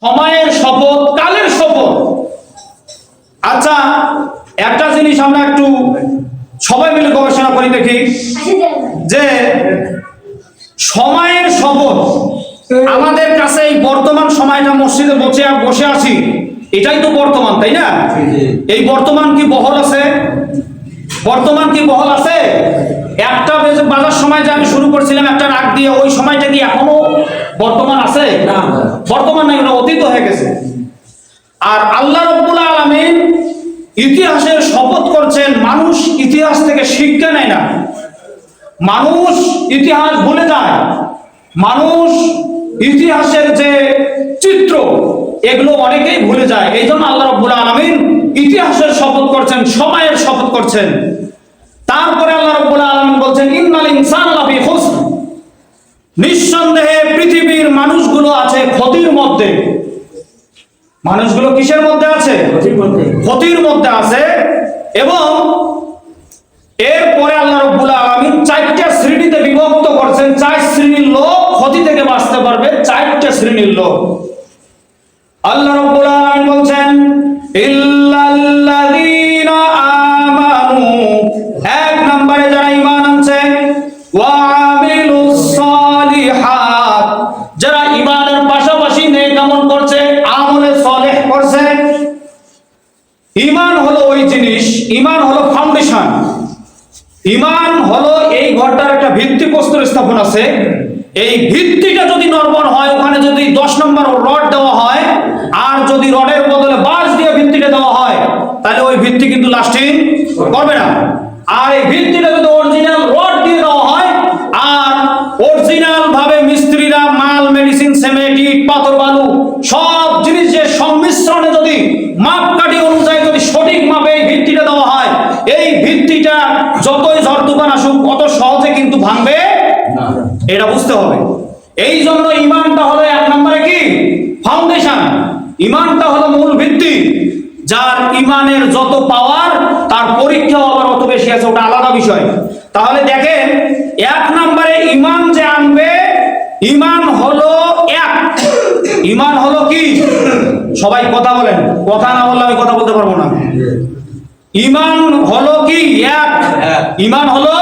সময়ের শপথ, কালের শপথ। আচ্ছা, একটা জিনিস আমরা একটু সবাই মিলে গবেষণা করি দেখি যে সময়ের শপথ আমাদের কাছে এই বর্তমান সময়টা মসজিদে বসে আছি, এটাই তো বর্তমান, তাই না? এই বর্তমান কি বহল আছে? বর্তমান কি বহল আছে? একটা বাজার সময় যে আমি শুরু করছিলাম একটা রাগ দিয়ে, ওই সময়টা কি এখনো বর্তমান আছে? না, বর্তমান নাই, ওটা অতীত হয়ে গেছে। আর আল্লাহ রাব্বুল আলামিন ইতিহাসের শপথ করছেন। মানুষ ইতিহাস থেকে শিক্ষা নেয় না, মানুষ ইতিহাস ভুলে যায়, মানুষ ইতিহাসের যে চিত্র এগুলো অনেকেই ভুলে যায়। এই জন্য আল্লাহ রাব্বুল আলামিন ইতিহাসের শপথ করছেন, সময়ের শপথ করছেন। তারপরে আল্লাহ রাব্বুল আলামিন বলছেন ইন্নাল ইনসানা লাফি খুসর, নিঃসন্দেহে পৃথিবীর মানুষগুলো আছে ক্ষতির মধ্যে। মানুষগুলো কিসের মধ্যে আছে? ক্ষতির মধ্যে আছে। এবং এরপরে আল্লাহ রাব্বুল আলামিন চারটা শ্রেণীতে বিভক্ত করছেন। চার শ্রেণীর লোক ক্ষতি থেকে বাঁচতে পারবে, চারটা শ্রেণীর লোক। আল্লাহ রাব্বুল আলামিন বলছেন ইল্লাল্লাযীনা আমানু, এক নম্বরে যারা ঈমান আনছে, ওয়া আমিলুস সালিহাত, যারা ঈমানের পাশাপাশি নেক আমল করছে, আমলে সালেহ করছে। ঈমান হলো ওই জিনিস, ঈমান হলো ফাউন্ডেশন, ঈমান হলো এই ঘরটার একটা ভিত্তিপ্রস্তর স্থাপন আছে। এই ভিত্তিটা যদি নড়বড় হয়, ওখানে যদি 10 নম্বর রড দেওয়া হয়, আর যদি রডের বদলে বাঁশ দিয়ে ভিত্তিটা দেওয়া হয়, তাহলে ওই ভিত্তি কিন্তু লাস্টিং করবে না। আর এই ভিত্তিটা যদি অরিজিনাল রড দিয়ে দেওয়া হয়, আর অরিজিনাল ভাবে মিস্ত্রিরা মাল, মেডিসিন, সিমেন্ট, ইট, পাথর, বালু সব জিনিসের সংমিশ্রণে যদি মাপকাঠি অনুযায়ী যদি সঠিক মাপে এই ভিত্তিটা দেওয়া হয়, এই ভিত্তিটা যতই ঝড় তুফান আসুক অত সহজে কিন্তু ভাঙবে না, এটা বুঝতে হবে। এই জন্য ঈমানটা হলো এক নম্বরে কি ফাউন্ডেশন, ঈমানটা হলো মূল ভিত্তি। যার ঈমানের যত পাওয়ার, তার পরীক্ষাও আবার অত বেশি আছে, ওটা আলাদা বিষয়। তাহলে দেখেন, এক নম্বরে ঈমান যে আনবে, ঈমান হলো এক। ঈমান হলো কি? সবাই কথা বলেন, কথা না বললে আমি কথা বলতে পারবো না। ঈমান হলো কি? এক। ঈমান হলো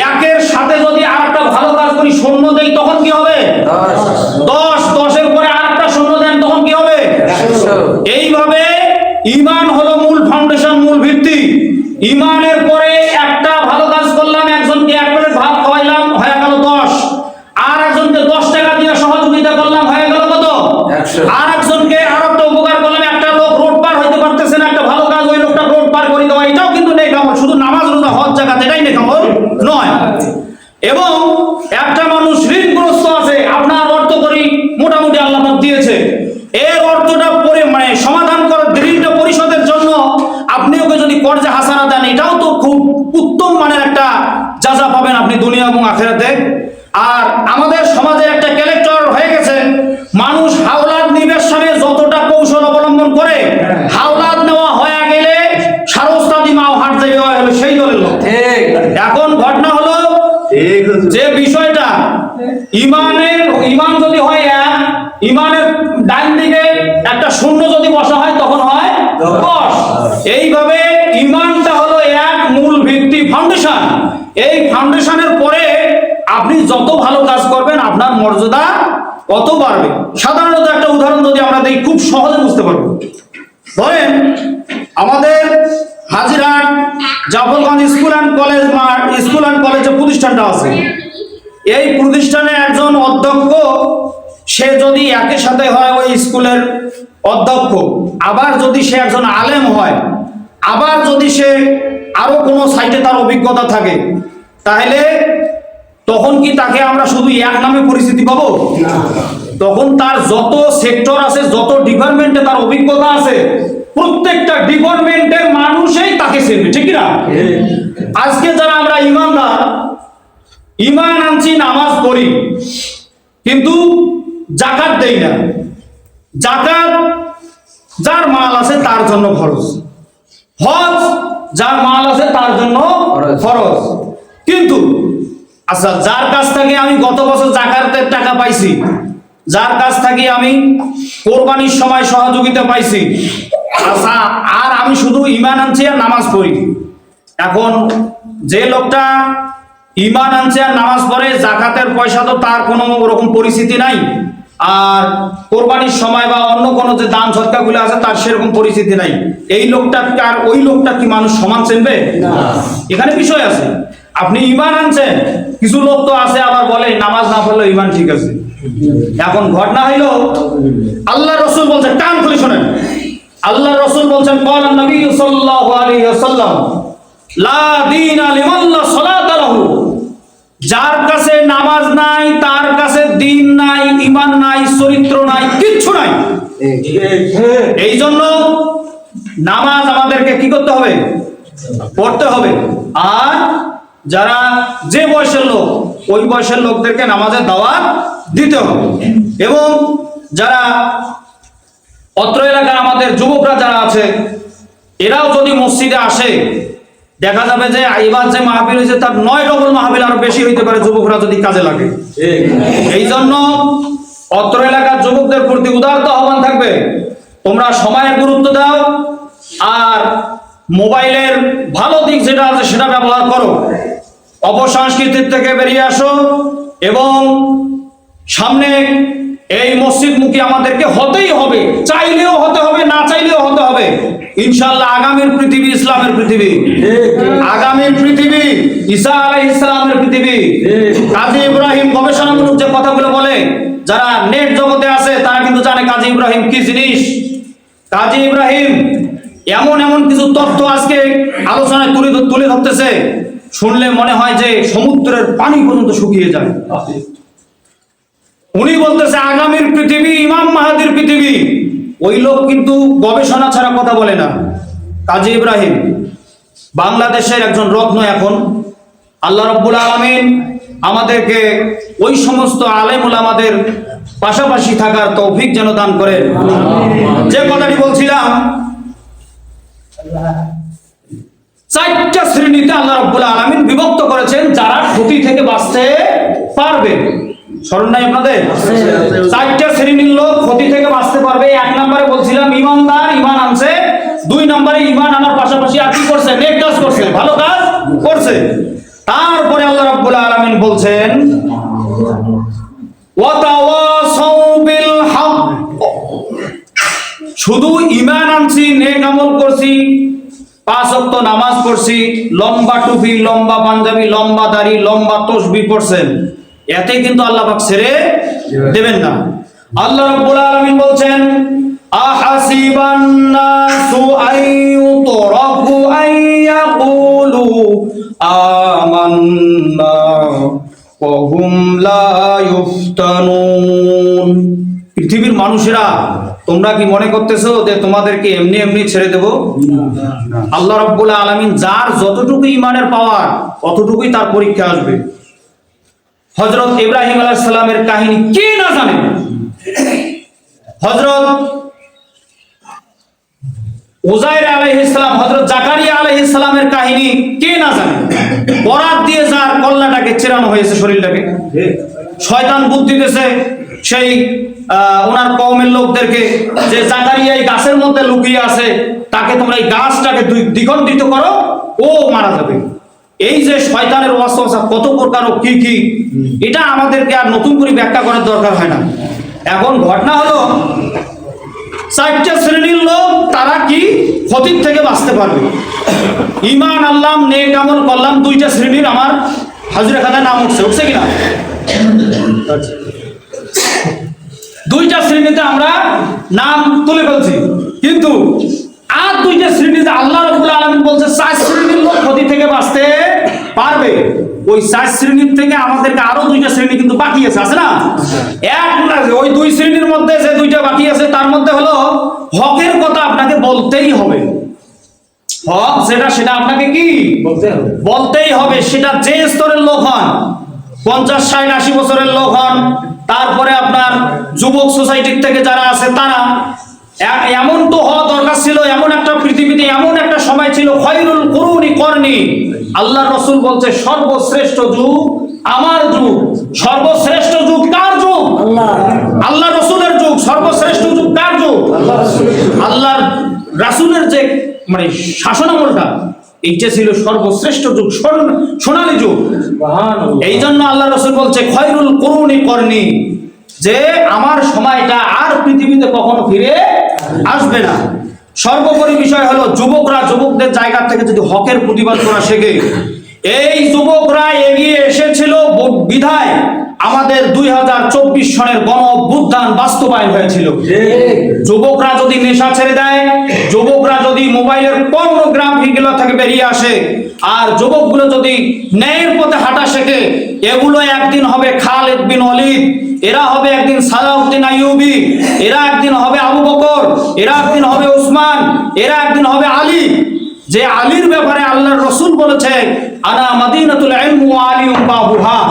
একের সাথে যদি আরেকটা ভালো কাজ করি, শূন্য দেই, তখন কি হবে? 10। 10-এর পরে আরেকটা শূন্য দেন, তখন কি হবে? 100। এইভাবে ঈমান হলো মূল ফাউন্ডেশন, মূল ভিত্তি। ঈমানের পরে একটা ভালো কাজ করলাম, একজনকে 1 প্লেট ভাত খাওয়াইলাম, হয়ে গেল 10। আর একজনকে 10 টাকা দিয়ে সহযোগিতা করলাম, হয়ে গেল কত? 100। আর একজনকে আর একটা উপকার করলাম, একটা লোক রোড পার হইতে পারতেছে না, একটা ভালো কাজ, ওই লোকটা রোড পার করে দেওয়া, এটাও কিন্তু নেক আমল। শুধু নামাজ, রোজা, হজ, যাকাত এটাই নেক আমল নয়। এবং একটা মানুষ ঋণগ্রস্ত আছে, আপনার অর্থ করি মোটামুটি আল্লাহ পাক দিয়েছে, এর অর্থটা সমাধান করার, ঋণটা পরিশোধের জন্য আপনি ওকে যদি কর্জে হাসানা দেন, এটাও তো খুব উত্তম মানের একটা যাজা পাবেন আপনি দুনিয়া এবং আখিরাতে। আর আমাদের সমাজের একটা ক্যারেক্টার হয়ে গেছে, মানুষ হাওলাত নিবের সামনে যতটা কৌশল অবলম্বন করে, হাওলাত নেওয়া হয়ে গেলে সারস্তাদি মাও হাট যাবে হলো সেই দলের লোক। এখন ঘটনা হলো যে বিষয়টা, ঈমান যদি হয় এক, ঈমানের ডান দিকে একটা শূন্য যদি বসা হয়, তখন হয় 10। এইভাবে ঈমানটা হলো এক, মূল ভিত্তি, ফাউন্ডেশন। এই ফাউন্ডেশনের পরে আপনি যত ভালো কাজ করবেন, আপনার মর্যাদা তত বাড়বে। সাধারণত একটা উদাহরণ যদি আমরা দিই, খুব সহজে বুঝতে পারবো। ধরেন আমাদের Hajirhat Jafarganj school and college প্রতিষ্ঠানটা আছে। এই প্রতিষ্ঠানে একজন অধ্যক্ষ, সে যদি একই সাথে হয় ওই স্কুলের অধ্যক্ষ, আবার যদি সে একজন আলেম হয়, আবার যদি সে আরো কোনো সাইটে তার অভিজ্ঞতা থাকে, তাহলে তখন কি তাকে আমরা শুধু এক নামে পরিচিতি পাবো? তখন তার যত সেক্টর আছে, যত ডিপার্টমেন্টে তার অভিজ্ঞতা আছে, প্রত্যেকটা ডিপার্টমেন্টের মানুষই তাকে চিনবে, ঠিক না? আজকে যারা আমরা ঈমানদার, ঈমান আনছি, নামাজ পড়ি, কিন্তু যাকাত দেই না। যাকাত যার মাল আছে তার জন্য ফরজ, হজ যার মাল আছে তার জন্য ফরজ। কিন্তু আচ্ছা, যার কাছ থেকে আমি গত বছর যাকাতের টাকা পাইছি, যার কাছ থেকে আমি কোরবানির সময় সহযোগিতা পাইছি, আচ্ছা, আর আমি শুধু ঈমান আনছি আর নামাজ পড়ি। এখন যে লোকটা ঈমান আনছে আর নামাজ পড়ে, জাকাতের পয়সা তো তার কোনো ওরকম পরিস্থিতি নাই, আর কোরবানির সময় বা অন্য কোনো যে দান সদকাগুলো আছে তার সেরকম পরিস্থিতি নাই, এই লোকটা আর ওই লোকটা কি মানুষ সমান চিনবে? এখানে বিষয় আছে। আপনি ঈমান আনছেন, কিছু লোক তো আছে আবার বলে নামাজ না পড়লে ঈমান ঠিক আছে। এখন ঘটনা হইল, আল্লাহ রসুল বলছেন, কান খুলে শোনেন, আল্লাহ রসুল বলছেন, ক্বালা নবী সাল্লাল্লাহু আলাইহি ওয়াসাল্লাম লা দীনা লিমান লা সালাতা লাহু, যার কাছে নামাজ নাই তার কাছে দ্বীন নাই, ঈমান নাই, চরিত্র নাই, কিচ্ছু নাই। এই জন্য নামাজ আমাদেরকে কি করতে হবে? পড়তে হবে। আর যারা যে বয়সের লোক, ওই বয়সের লোকদেরকে নামাজের দাওয়াত দিতে হবে। এবং যারা অত্র এলাকার আমাদের যুবকরা যারা আছে, এরাও যদি মসজিদে আসে, দেখা যাবে যে এবার যে মাহফিল হয়েছে তার 9 ডবল মাহফিল আরো বেশি হইতে পারে, যুবকরা যদি কাজে লাগে। এই জন্য অত্র এলাকার যুবকদের প্রতি উদারত আহ্বান থাকবে, তোমরা সময়ের গুরুত্ব দাও, আর মোবাইলের ভালো দিক যেটা আছে সেটা ব্যবহার করো, অপসংস্কৃতির থেকে বেরিয়ে আসো, এবং সামনে এই মসজিদমুখী আমাদেরকে হতেই হবে, চাইলেও হতে হবে, না চাইলেও হতে হবে। ইনশাআল্লাহ আগামীর পৃথিবী ইসলামের পৃথিবী, আগামীর পৃথিবী ঈসা আলাইহিস সালামের পৃথিবী। কাজী ইব্রাহিম গবেষণামূলক যে কথাগুলো বলে, যারা নেট জগতে আছে তারা কিন্তু জানে কাজী ইব্রাহিম কি জিনিস। কাজী ইব্রাহিম এমন এমন কিছু তথ্য আজকে আলোচনায় তুলে ধরতেছে, শুনলে মনে হয় যে সমুদ্রের পানি পর্যন্ত শুকিয়ে যায়। উনি বলতেছে আগামীর পৃথিবী ইমাম মাহাদির পৃথিবী। ওই লোক কিন্তু গবেষণা ছাড়া কথা বলে না। কাজী ইব্রাহিম বাংলাদেশের একজন রত্ন। এখন আল্লাহ রাব্বুল আলামিন আমাদেরকে ওই সমস্ত আলেম ওলামাদের পাশাপাশি থাকার তৌফিক যেন দান করে। যে কথাটি বলছিলাম, 4টা শ্রেণীতে আল্লাহ রাব্বুল আলামিন বিভক্ত করেছেন যারা ক্ষতি থেকে বাঁচতে পারবে। স্মরণ নাই আপনাদের? 4টা শ্রেণীর লোক ক্ষতি থেকে বাঁচতে পারবে। 1 নম্বরে বলছিলাম ঈমানদার, ঈমান আনছে। 2 নম্বরে ঈমান আনার পাশাপাশি আর কি করছে? নেক কাজ করছে, ভালো কাজ করছে। তারপরে আল্লাহ রাব্বুল আলামিন বলছেন ওয়া তাওয়াসাউ বিল হক, শুধু ঈমান আনছি, নেক আমল করছি, 5 ওয়াক্ত নামাজ পড়ছি, লম্বা টুপি, লম্বা পাঞ্জাবি, লম্বা দাড়ি, লম্বা তাসবিহ পড়ছেন, এতে কিন্তু আল্লাহ পাক ছেড়ে দেবেন না। আল্লাহ রাব্বুল আলামিন বলছেন আহাসিবান নাসু আইয়ুতরাকু আইয়াকুলু আমান্না ওয়া হুম লা ইফতানুন। পৃথিবীর মানুষেরা, তোমরা কি মনে করতেছো যে তোমাদেরকে এমনি এমনি ছেড়ে দেব? আল্লাহ রাব্বুল আলামিন যার যতটুকু ঈমানের পাওয়ার অতটুকুই তার পরীক্ষা আসবে। হযরত ইব্রাহিম আলাইহিস সালামের কাহিনী কে না জানে? হযরত উযাইর আলাইহিস সালাম, হযরত জাকারিয়া আলাইহিস সালামের কাহিনী কে না জানে? বরাত দিয়ে যার কল্লাটাকে চেরানো হয়েছে, শরীরটাকে শয়তান বুদ্ধি দিয়েছে সেই ওনার কওমের লোকদেরকে যে জাকারিয়া এই গাছের মধ্যে লুকিয়ে আছে, তাকে তোমরা এই গাছটাকে দ্বিখণ্ডিত করো, ও মারা যাবে। এই যে শয়তানের ওয়াসওয়াসা কত প্রকার ও কি কি, এটা আমাদেরকে আর নতুন করে ব্যাখ্যা করার দরকার হয় না। এখন ঘটনা হলো 4টা শ্রেণীর লোক, তারা কি ক্ষতির থেকে বাঁচতে পারবে? ঈমান আনলাম, নেক আমল করলাম, 2টা শ্রেণীর আমার হাজিরা খাতায় নাম উঠছে কিনা? 2টা শ্রেণীতে আমরা নাম তুলে ফেলছি, কিন্তু আর 2টা শ্রেণীতে আল্লাহ রাব্বুল আলামিন বলছে 4 শ্রেণীর লোক ক্ষতি থেকে বাঁচতে পারবে। ওই 4 শ্রেণীর থেকে আমাদেরকে আরো 2টা শ্রেণী কিন্তু বাকি আছে না? ওই 2 শ্রেণীর মধ্যে যে 2টা বাকি আছে, তার মধ্যে হলো হকের কথা আপনাকে বলতেই হবে। হক যেটা, সেটা আপনাকে কি বলতেই হবে। সেটা যে স্তরের লোক হন, 50, 60, 80 বছরের লোক হন, তারপরে আপনার যুবক সোসাইটির থেকে যারা আছে তারা, এমন তো হওয়া দরকার ছিল, এমন একটা পৃথিবীতে এমন একটা সময় ছিল, খায়রুল কুরুনি করনি। আল্লাহ রাসূল বলছে সর্বশ্রেষ্ঠ যুগ আমার যুগ। সর্বশ্রেষ্ঠ যুগ কার যুগ? আল্লাহ রসুলের যুগ, সর্বশ্রেষ্ঠ যুগ কার যুগ? আল্লাহর রাসূলের যে মানে শাসন আমলটা, এইটা ছিল সর্বশ্রেষ্ঠ যুগ, সোনালী যুগ। এই জন্য আল্লাহ রসুল বলছে খয়রুল কুরুনি করনি, যে আমার সময়টা আর পৃথিবীতে কখনো ফিরে আসবে না। সর্বোপরি বিষয় হলো যুবকরা যুবকদের জায়গা থেকে যদি হকের প্রতিবাদ করা শেখে, এই যুবকরা এগিয়ে এসেছিল বিধায় আমাদের 2024 সনের গণ অভ্যুত্থান বাস্তবায়ন হয়েছিল। যুবকরা যদি নেশা ছেড়ে দেয়, যুবকরা যদি মোবাইলের পর্নোগ্রাফি গুলো থেকে বেরিয়ে আসে, আর যুবকগুলো যদি ন্যায়ের পথে হাঁটা শেখে, এগুলো একদিন হবে খালিদ বিন ওয়ালিদ, এরা হবে একদিন সালাউদ্দিন আইয়ুবী, এরা একদিন হবে আবু বকর, এরা একদিন হবে উসমান, এরা একদিন হবে আলী। যে আলীর ব্যাপারে আল্লাহর রসুল বলেছে আনা মাদিনাতুল ইলম ওয়া আলিউম বাবুহা,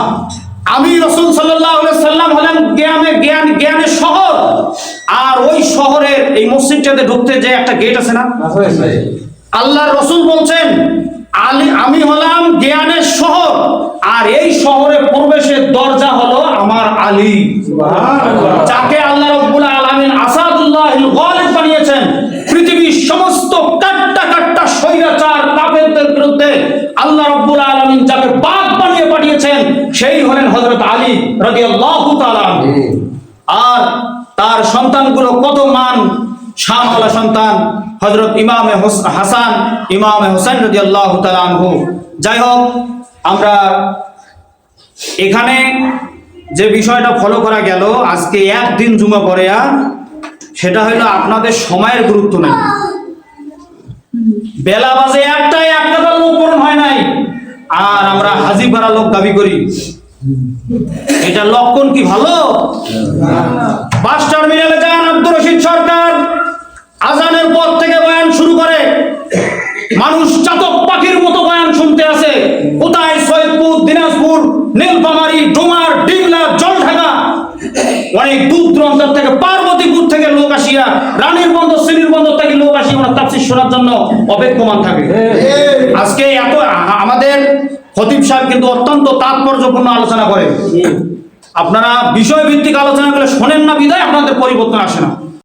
আমি রাসূল সাল্লাল্লাহু আলাইহি সাল্লাম হলেন জ্ঞানের শহর। আর ওই শহরের এই মসজিদটাতে ঢুকতে যে একটা গেট আছে না, আল্লাহর রসুল বলছেন আমি হলাম জ্ঞানের শহর, আর এই শহরে প্রবেশের দরজা হলো আমার আলী, যাকে আল্লাহ রাব্বুল আলামিন আসাদুল্লাহিল গালিব বানিয়েছেন। পৃথিবীর সমস্ত কাট্টা স্বৈরাচার কাফেরদের বিরুদ্ধে আল্লাহ রাব্বুল আলামিন যাকে বাঘ বানিয়ে পাঠিয়েছেন, সেই হলেন হযরত আলী রাদিয়াল্লাহু তাআলা। আর তার সন্তানগুলো কত মান শানওয়ালা সন্তান, হযরত ইমামে হাসান, ইমামে হোসেন রাদিয়াল্লাহু তাআলা আনহু। যাই হোক, আমরা এখানে যে বিষয়টা ফলো করা গেল আজকে একদিন জুমা পরে, সেটা হলো আপনাদের সময়ের গুরুত্ব নেই। বেলা বাজে একটাই, একটা লোক পূরণ হয় নাই, আর আমরা হাজি পাড়া লোক দাবি করি। এটা লক্ষণ কি ভালো? বাস টার্মিনালে যান, আব্দুর রশিদ সরকার আজানের পর থেকে বয়ান শুরু করে, মানুষ চাতক পাখির মতো বয়ান শুনতে আছে। কোথায় সৈয়দপুর, দিনাজপুর, নীলফামারী, ডোমার, ডিমলা, জলঢাকা, অনেক দূর দূরান্ত থেকে, পার্বতীপুর থেকে লোক আসিয়া, রানীর বন্দর, সিলির বন্দর থেকে লোক আসিয়া ওনার তাফসীর শোনার জন্য অপেক্ষমান থাকে। আজকে এত আমাদের খতিব সাহেব কিন্তু অত্যন্ত তাৎপর্যপূর্ণ আলোচনা করে। আপনারা বিষয় ভিত্তিক আলোচনা করলে শোনেন না বিধায় আপনাদের পরিবর্তন আসে না।